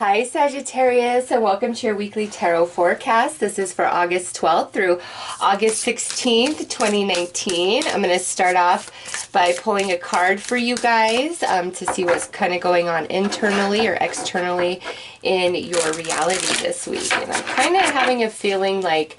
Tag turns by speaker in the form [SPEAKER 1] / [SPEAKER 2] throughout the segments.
[SPEAKER 1] Hi Sagittarius, and welcome to your weekly tarot forecast. This is for August 12th through August 16th, 2019. I'm going to start off by pulling a card for you guys to see what's kind of going on internally or externally in your reality this week. And I'm kind of having a feeling like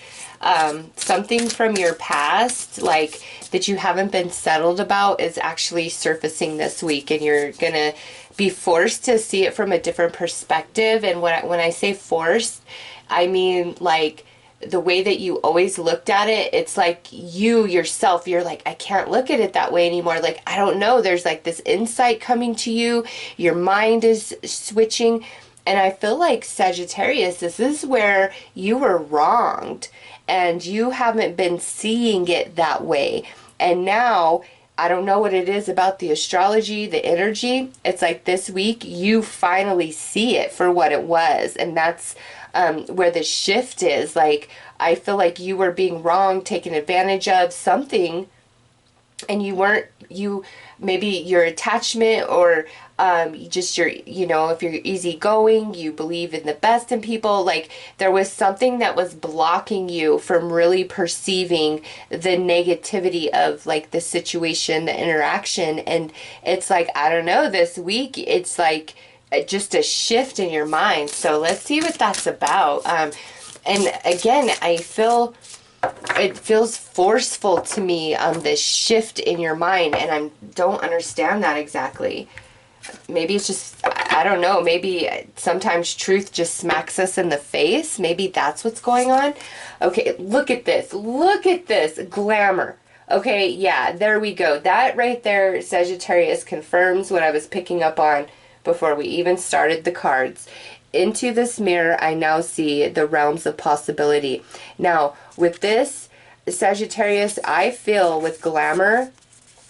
[SPEAKER 1] something from your past, like that you haven't been settled about, is actually surfacing this week, and you're going to be forced to see it from a different perspective. And when I say forced, I mean like the way that you always looked at it. It's like you yourself, you're like, I can't look at it that way anymore. Like, I don't know, there's like this insight coming to you, your mind is switching. And I feel like Sagittarius, this is where you were wronged and you haven't been seeing it that way. And now, I don't know what it is about the astrology, the energy. It's like this week you finally see it for what it was. And that's where the shift is. Like, I feel like you were being wrong, taken advantage of something, and you weren't, maybe your attachment or just your, if you're easygoing, you believe in the best in people, like there was something that was blocking you from really perceiving the negativity of like the situation, the interaction. And it's like, I don't know, this week it's like just a shift in your mind. So let's see what that's about. And again, I feel it feels forceful to me, this shift in your mind, and I don't understand that exactly. Maybe it's just, I don't know, maybe sometimes truth just smacks us in the face. Maybe that's what's going on. Okay, look at this. Look at this. Glamour. Okay, yeah, there we go. That right there, Sagittarius, confirms what I was picking up on before we even started the cards. Into this mirror, I now see the realms of possibility. Now, with this, Sagittarius, I feel with glamour,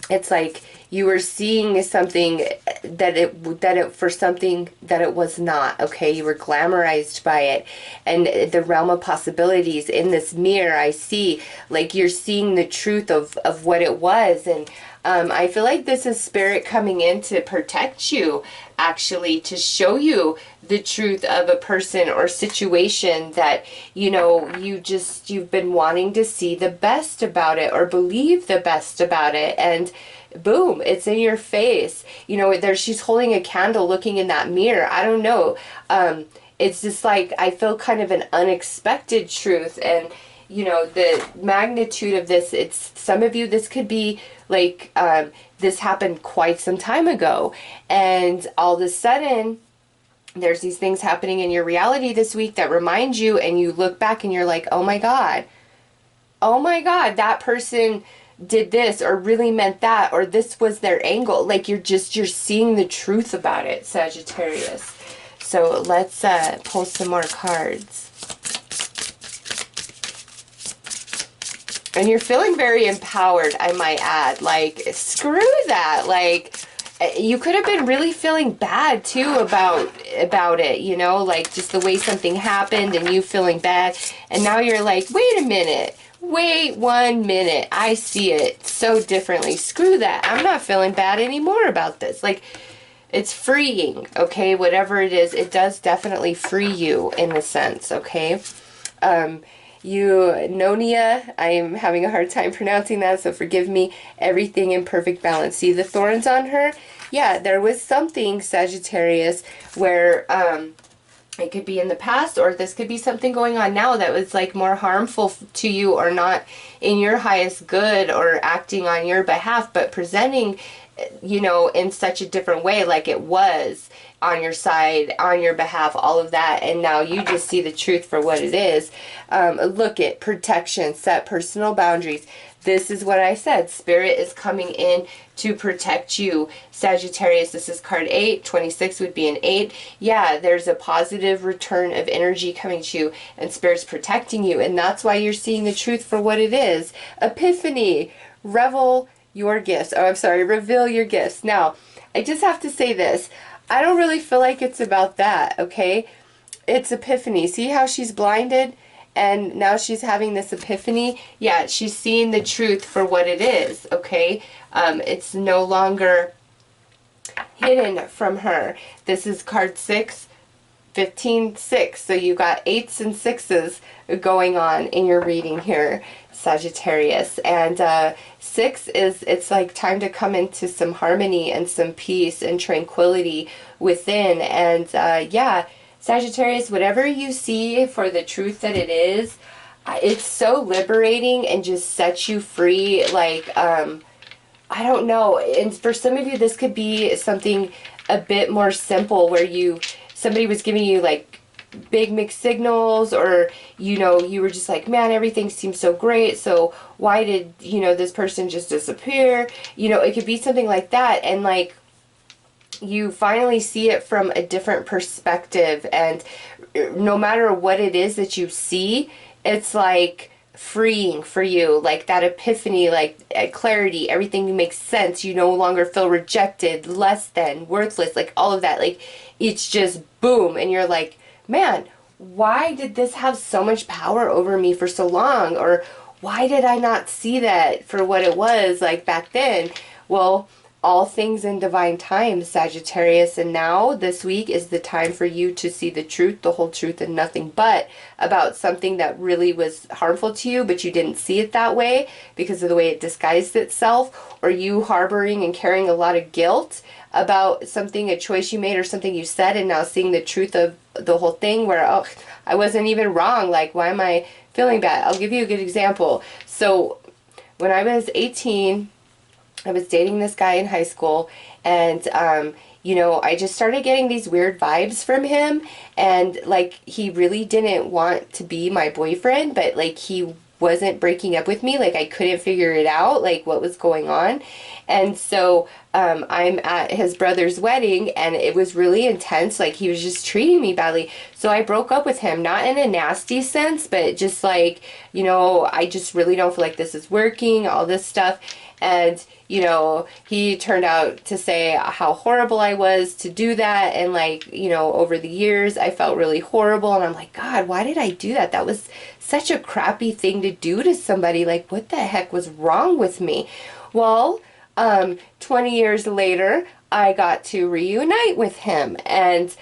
[SPEAKER 1] it's like you were seeing something that it for something that it was not. Okay, you were glamorized by it, and the realm of possibilities in this mirror, I see like you're seeing the truth of what it was. And I feel like this is spirit coming in to protect you, actually, to show you the truth of a person or situation that, you've been wanting to see the best about it or believe the best about it. And boom, it's in your face. She's holding a candle looking in that mirror. I don't know. It's just like, I feel kind of an unexpected truth. And the magnitude of this, it's some of you, this could be like, this happened quite some time ago, and all of a sudden there's these things happening in your reality this week that remind you, and you look back and you're like, oh my God, that person did this or really meant that, or this was their angle. Like you're seeing the truth about it, Sagittarius. So let's pull some more cards. And you're feeling very empowered, I might add. Like, screw that. Like, you could have been really feeling bad too about it, like just the way something happened and you feeling bad. And now you're like, wait a minute. Wait 1 minute. I see it so differently. Screw that. I'm not feeling bad anymore about this. Like, it's freeing, okay? Whatever it is, it does definitely free you in a sense, okay? Eunonia, I am having a hard time pronouncing that, so forgive me. Everything in perfect balance. See the thorns on her? Yeah, there was something, Sagittarius, where it could be in the past, or this could be something going on now that was like more harmful to you, or not in your highest good, or acting on your behalf, but presenting, in such a different way, like it was on your side, on your behalf, all of that. And now you just see the truth for what it is. Look at protection, set personal boundaries. This is what I said. Spirit is coming in to protect you, Sagittarius. This is card 8. 26 would be an 8. Yeah, there's a positive return of energy coming to you, and Spirit's protecting you. And that's why you're seeing the truth for what it is. Epiphany. Reveal your gifts. Now, I just have to say this. I don't really feel like it's about that, okay? It's epiphany. See how she's blinded? And now she's having this epiphany. Yeah, she's seeing the truth for what it is, okay? It's no longer hidden from her. This is card 6. 15, 6. So you got 8s and 6s going on in your reading here, Sagittarius. And 6 is, it's like time to come into some harmony and some peace and tranquility within. And yeah, Sagittarius, whatever you see for the truth that it is, it's so liberating and just sets you free. Like, I don't know. And for some of you, this could be something a bit more simple where somebody was giving you like big mixed signals, or, you know, you were just like, man, everything seems so great. So why did, you know, this person just disappear? You know, it could be something like that. And like, you finally see it from a different perspective. And no matter what it is that you see, it's like freeing for you, like that epiphany, like clarity, everything makes sense. You no longer feel rejected, less than, worthless, like all of that. Like, it's just boom, and you're like, man, why did this have so much power over me for so long? Or why did I not see that for what it was like back then? Well, all things in divine time, Sagittarius, and now this week is the time for you to see the truth, the whole truth, and nothing but about something that really was harmful to you, but you didn't see it that way because of the way it disguised itself, or you harboring and carrying a lot of guilt about something, a choice you made or something you said, and now seeing the truth of the whole thing where, oh, I wasn't even wrong. Like, why am I feeling bad? I'll give you a good example. So when I was 18, I was dating this guy in high school, and you know, I just started getting these weird vibes from him, and like, he really didn't want to be my boyfriend, but like, he wasn't breaking up with me. Like, I couldn't figure it out, like what was going on. And so I'm at his brother's wedding, and it was really intense. Like, he was just treating me badly. So I broke up with him, not in a nasty sense, but just like, you know, I just really don't feel like this is working, all this stuff. And, you know, he turned out to say how horrible I was to do that. And like, you know, over the years, I felt really horrible. And I'm like, God, why did I do that? That was such a crappy thing to do to somebody. Like, what the heck was wrong with me? Well, 20 years later, I got to reunite with him. And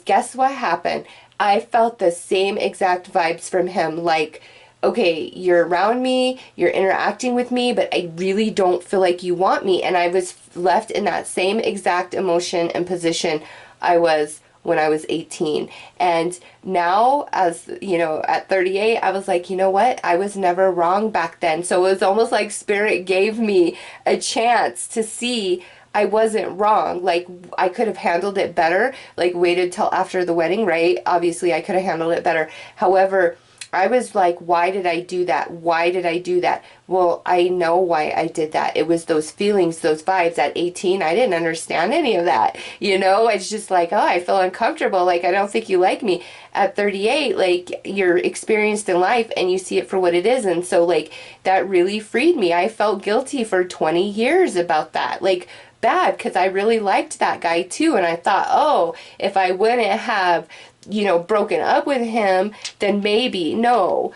[SPEAKER 1] guess what happened? I felt the same exact vibes from him. Like, okay, you're around me, you're interacting with me, but I really don't feel like you want me. And I was left in that same exact emotion and position I was when I was 18. And now, as you know, at 38, I was like, you know what? I was never wrong back then. So it was almost like Spirit gave me a chance to see I wasn't wrong. Like, I could have handled it better, like waited till after the wedding, right? Obviously, I could have handled it better. However, I was like, why did I do that? Why did I do that? Well, I know why I did that. It was those feelings, those vibes. At 18, I didn't understand any of that. You know, it's just like, oh, I feel uncomfortable. Like, I don't think you like me. At 38, like, you're experienced in life and you see it for what it is. And so, like, that really freed me. I felt guilty for 20 years about that. Like, bad, because I really liked that guy too. And I thought, oh, if I wouldn't have, you know, broken up with him, then maybe. No,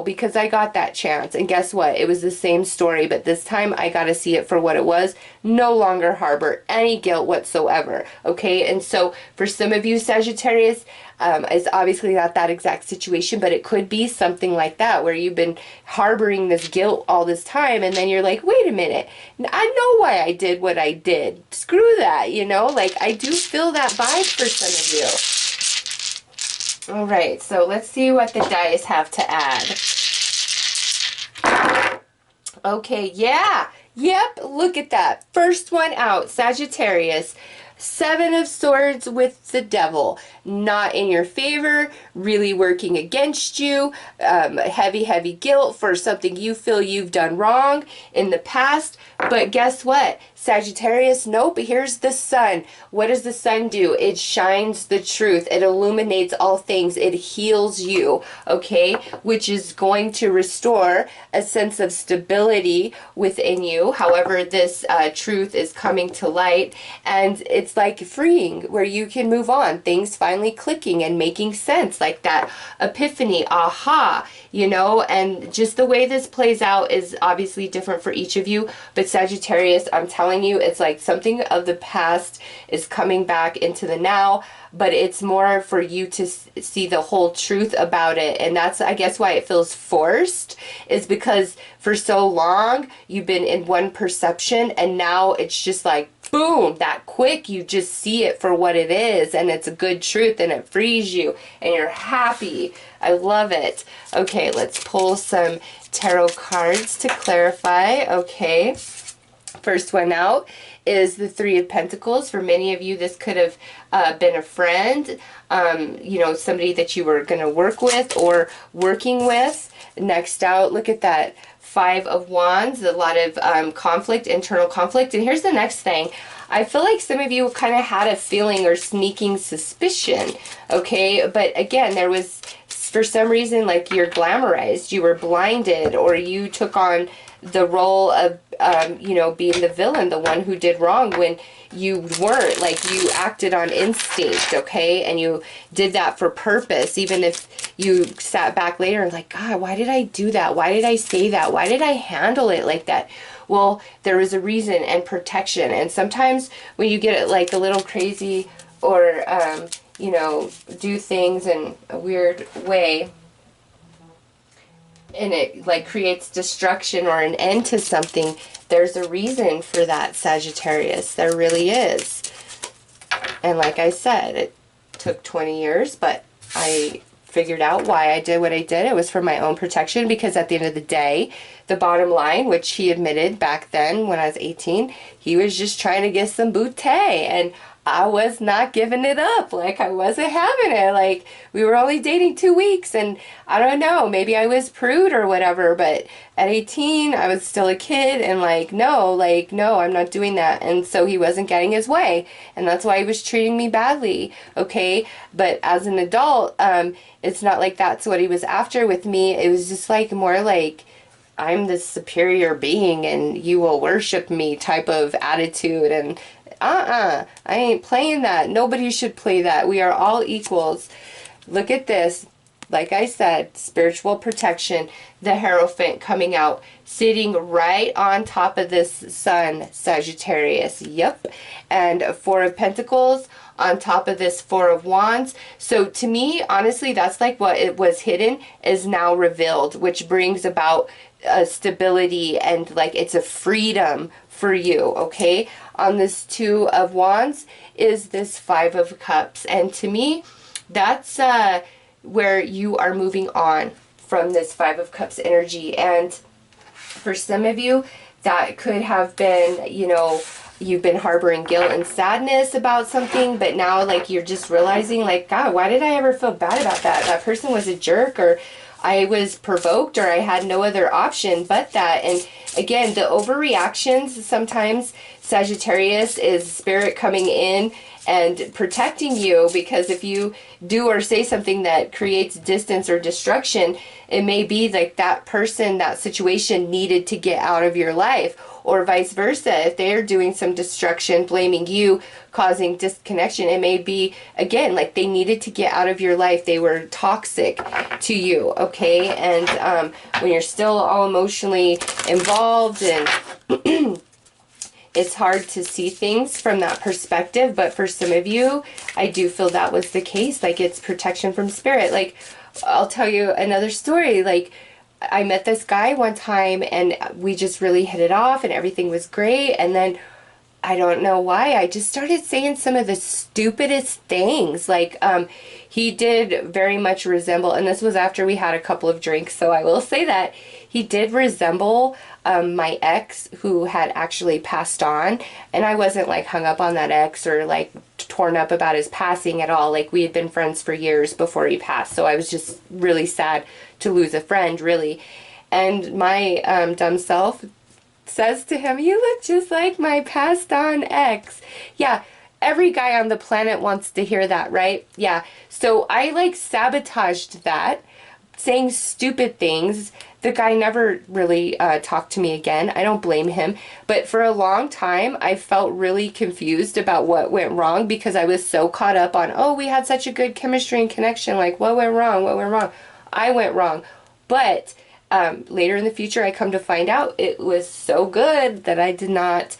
[SPEAKER 1] because I got that chance. And guess what? It was the same story, but this time I got to see it for what it was. No longer harbor any guilt whatsoever. Okay. And so for some of you, Sagittarius, it's obviously not that exact situation, but it could be something like that where you've been harboring this guilt all this time, and then you're like, wait a minute, I know why I did what I did. Screw that, you know? Like, I do feel that vibe for some of you. All right, so let's see what the dice have to add. Okay, yeah, yep, look at that. First one out, Sagittarius. 7 of Swords with the Devil. Not in your favor, really working against you. Heavy guilt for something you feel you've done wrong in the past. But guess what? Sagittarius, nope, here's the sun. What does the sun do? It shines the truth. It illuminates all things. It heals you, okay? Which is going to restore a sense of stability within you. However, this truth is coming to light, and it's like freeing, where you can move on. Things finally clicking and making sense, like that epiphany, aha, you know. And just the way this plays out is obviously different for each of you, but Sagittarius, I'm telling you, it's like something of the past is coming back into the now, but it's more for you to see the whole truth about it. And that's, I guess, why it feels forced, is because for so long you've been in one perception, and now it's just like boom, that quick, you just see it for what it is, and it's a good truth, and it frees you, and you're happy. I love it. Okay, let's pull some tarot cards to clarify. Okay, first one out is the Three of Pentacles. For many of you, this could have been a friend, you know, somebody that you were going to work with or working with. Next out, look at that Five of Wands, a lot of conflict, internal conflict. And here's the next thing. I feel like some of you kind of had a feeling or sneaking suspicion, okay? But again, there was, for some reason, like you're glamorized, you were blinded, or you took on the role of, you know, being the villain, the one who did wrong, when you weren't. Like, you acted on instinct, okay? And you did that for purpose, even if you sat back later and like, God, why did I do that? Why did I say that? Why did I handle it like that? Well, there was a reason and protection. And sometimes when you get like a little crazy or, you know, do things in a weird way, and it like creates destruction or an end to something, there's a reason for that, Sagittarius. There really is. And like I said, it took 20 years, but I figured out why I did what I did. It was for my own protection, because at the end of the day, the bottom line, which he admitted back then when I was 18, he was just trying to get some booty, and I was not giving it up. Like, I wasn't having it. Like, we were only dating 2 weeks, and I don't know, maybe I was prude or whatever, but at 18, I was still a kid, and like, no, I'm not doing that. And so he wasn't getting his way, and that's why he was treating me badly, okay? But as an adult, it's not like that's what he was after with me. It was just like more like, I'm this superior being and you will worship me type of attitude. And I ain't playing that. Nobody should play that. We are all equals. Look at this. Like I said, spiritual protection, the Hierophant coming out, sitting right on top of this sun, Sagittarius. Yep. And Four of Pentacles on top of this Four of Wands. So to me, honestly, that's like what it was hidden is now revealed, which brings about stability, and like it's a freedom for you, okay? On this Two of Wands is this Five of Cups, and to me, that's where you are moving on from this Five of Cups energy. And for some of you, that could have been, you know, you've been harboring guilt and sadness about something, but now like you're just realizing like, God, why did I ever feel bad about that? That person was a jerk, or I was provoked, or I had no other option but that. And again, the overreactions sometimes, Sagittarius, is spirit coming in and protecting you, because if you do or say something that creates distance or destruction, it may be like that person, that situation needed to get out of your life, or vice versa. If they're doing some destruction, blaming you, causing disconnection, it may be, again, like they needed to get out of your life. They were toxic to you, okay? And when you're still all emotionally involved, and it's hard to see things from that perspective, but for some of you, I do feel that was the case. Like, it's protection from spirit. Like, I'll tell you another story. Like, I met this guy one time, and we just really hit it off, and everything was great. And then, I don't know why, I just started saying some of the stupidest things. Like, he did very much resemble, and this was after we had a couple of drinks, so I will say that he did resemble my ex, who had actually passed on. And I wasn't like hung up on that ex or like torn up about his passing at all. Like, we had been friends for years before he passed, so I was just really sad to lose a friend, really. And my dumb self says to him, "You look just like my passed on ex." Yeah, every guy on the planet wants to hear that, right? Yeah. So I like sabotaged that saying stupid things. The guy never really talked to me again. I don't blame him. But for a long time, I felt really confused about what went wrong because I was so caught up on, oh, we had such a good chemistry and connection. Like, what went wrong? What went wrong? I went wrong. But later in the future, I come to find out it was so good that I did not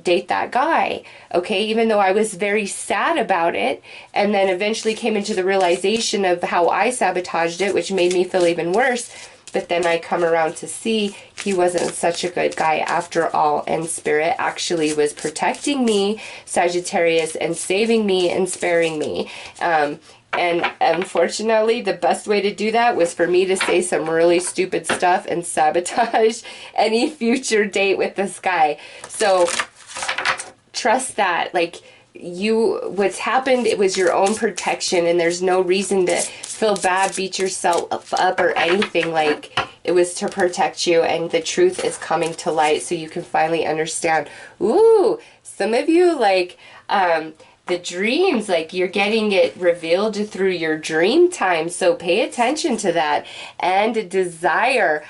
[SPEAKER 1] date that guy. Okay, even though I was very sad about it, and then eventually came into the realization of how I sabotaged it, which made me feel even worse. But then I come around to see he wasn't such a good guy after all, and Spirit actually was protecting me, Sagittarius, and saving me and sparing me. And unfortunately, the best way to do that was for me to say some really stupid stuff and sabotage any future date with this guy. So trust that, like, what's happened, it was your own protection, and there's no reason to feel bad, beat yourself up or anything. Like, it was to protect you, and the truth is coming to light so you can finally understand. Ooh, some of you, like, the dreams, like, you're getting it revealed through your dream time, so pay attention to that. And desire,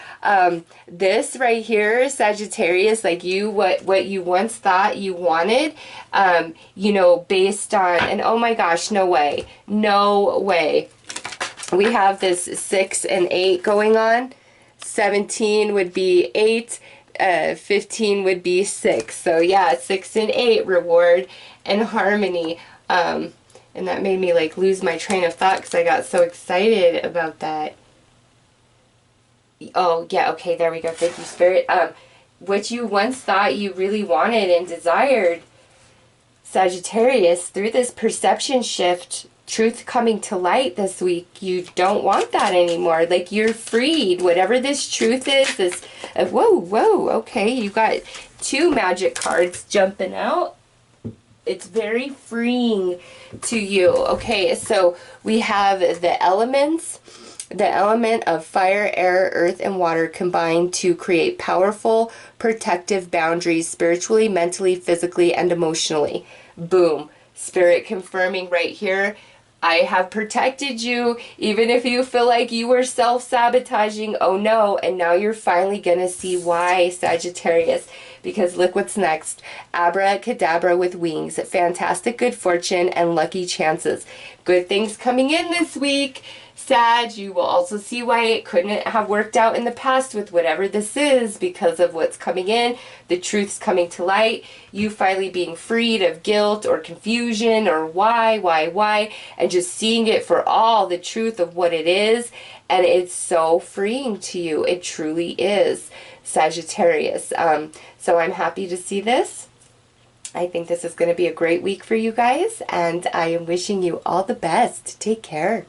[SPEAKER 1] this right here, Sagittarius, like, what you once thought you wanted, you know, based on, and oh my gosh, no way, no way. We have this 6 and 8 going on. 17 would be 8, 15 would be 6. So yeah, 6 and 8, reward and harmony. And that made me like lose my train of thought because I got so excited about that. Oh yeah, okay, there we go. Thank you, Spirit. What you once thought you really wanted and desired, Sagittarius, through this perception shift, truth coming to light this week, you don't want that anymore. Like, you're freed. Whatever this truth is, this, whoa, okay, you got 2 magic cards jumping out. It's very freeing to you. Okay, so we have the elements. The element of fire, air, earth, and water combine to create powerful, protective boundaries spiritually, mentally, physically, and emotionally. Boom. Spirit confirming right here. I have protected you, even if you feel like you were self-sabotaging. Oh no, and now you're finally going to see why, Sagittarius. Because look what's next. Abracadabra with wings. Fantastic good fortune and lucky chances. Good things coming in this week, Sag. You will also see why it couldn't have worked out in the past with whatever this is because of what's coming in. The truth's coming to light. You finally being freed of guilt or confusion or why, and just seeing it for all the truth of what it is. And it's so freeing to you. It truly is, Sagittarius. So I'm happy to see this. I think this is going to be a great week for you guys, and I am wishing you all the best. Take care.